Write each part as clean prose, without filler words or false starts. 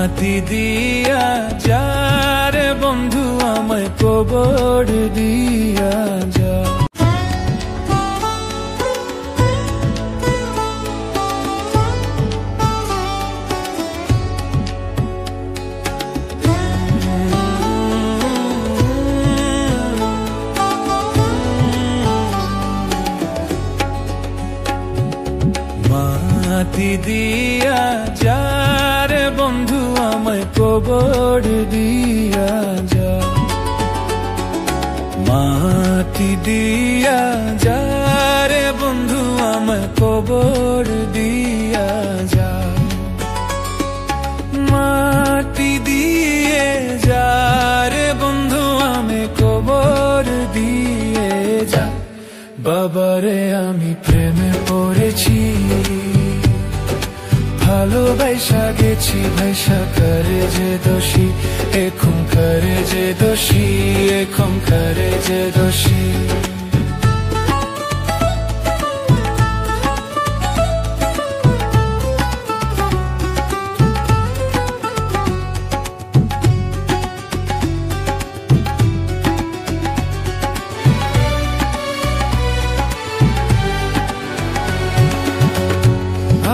মাটি দিয়া যারে বন্ধু আমায় কবর দিয়া যা। মাটি দিয়া যারে বন্ধু আমায় কবর দিয়া যা। মাটি দিয়া যারে বন্ধু আমায় কবর দিয়া যা। মাটি দিয়ে যারে বন্ধু আমি কবর দিয়ে যা। বাবারে আমি প্রেমে পড়েছি, ভালোবাসা গেছি ভাইসা করে যে দোষী, এখন করে যে দোষী, এখন করে যে দোষী।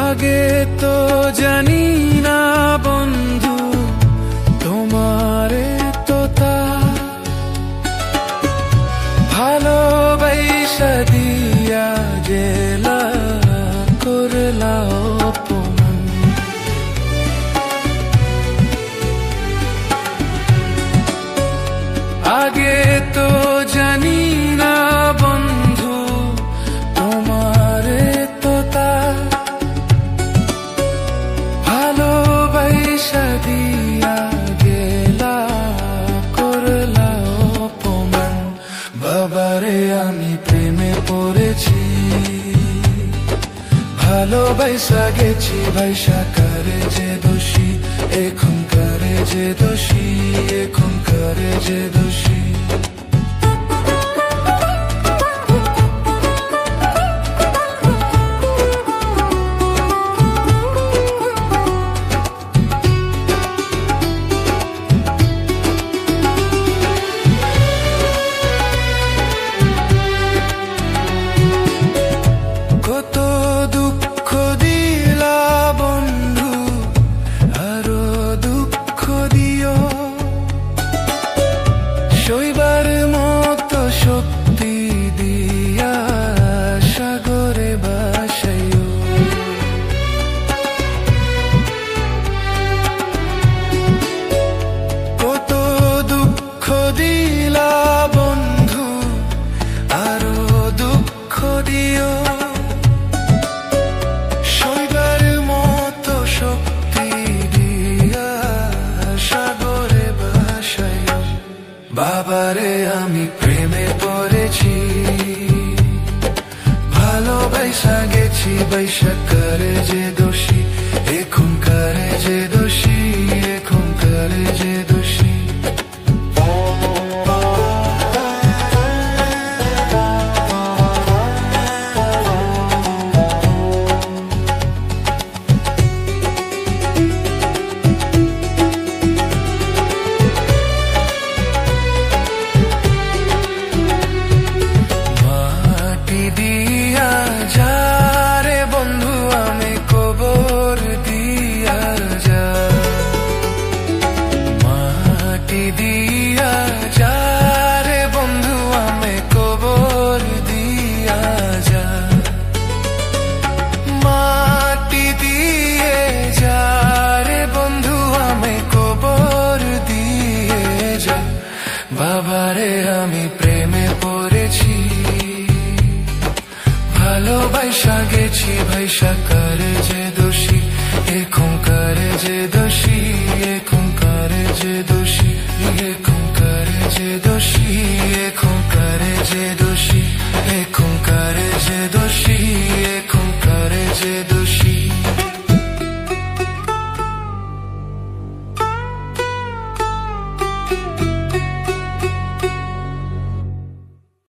আগে তো জানি না বন্ধু তোমারে তো তা ভালোবাসা দিয়া গেলা করলা অপমান। আগে তো জানি না বন্ধু তোমারে তো তা দিয়া গেলা করলা অপমান। বাবারে আমি প্রেমে পড়েছি, ভালোবাসা গেছি ভাইসা করে যে দোষী, এখন করে যে দোষী, এখন করে যে দোষী। কত দুঃখ দিলা বন্ধু, আরো দুঃখ দিও, সইবার মতো শক্তি দিয়া সাগরে ভাসাইও। কত দুঃখ দিলা বন্ধু, আরো দুঃখ দিও, বাবারে আমি প্রেমে পড়েছি, ভালোবাসা গেছি বাইসা করে যে দোষী, এখন করে যে দোষী, এখন করে যে দোষী। দিয়া যারে বন্ধু আমি কবর দিয়া যা। মাটি দিয়া যারে বন্ধু আমি কবর দিয়া যা। মাটি দিয়ে যারে বন্ধু আমি কবর দিয়ে যা। বাবারে আমি প্রেমে পড়েছি, ভালোবাসা গেছি ভাইসা করে যে দোষী, এখন করে যে দোষী, এখন করে যে দোষী, এখন করে যে দোষী, এখন করে যে দোষী, এখন করে যে দোষী, এখন করে যে দোষী।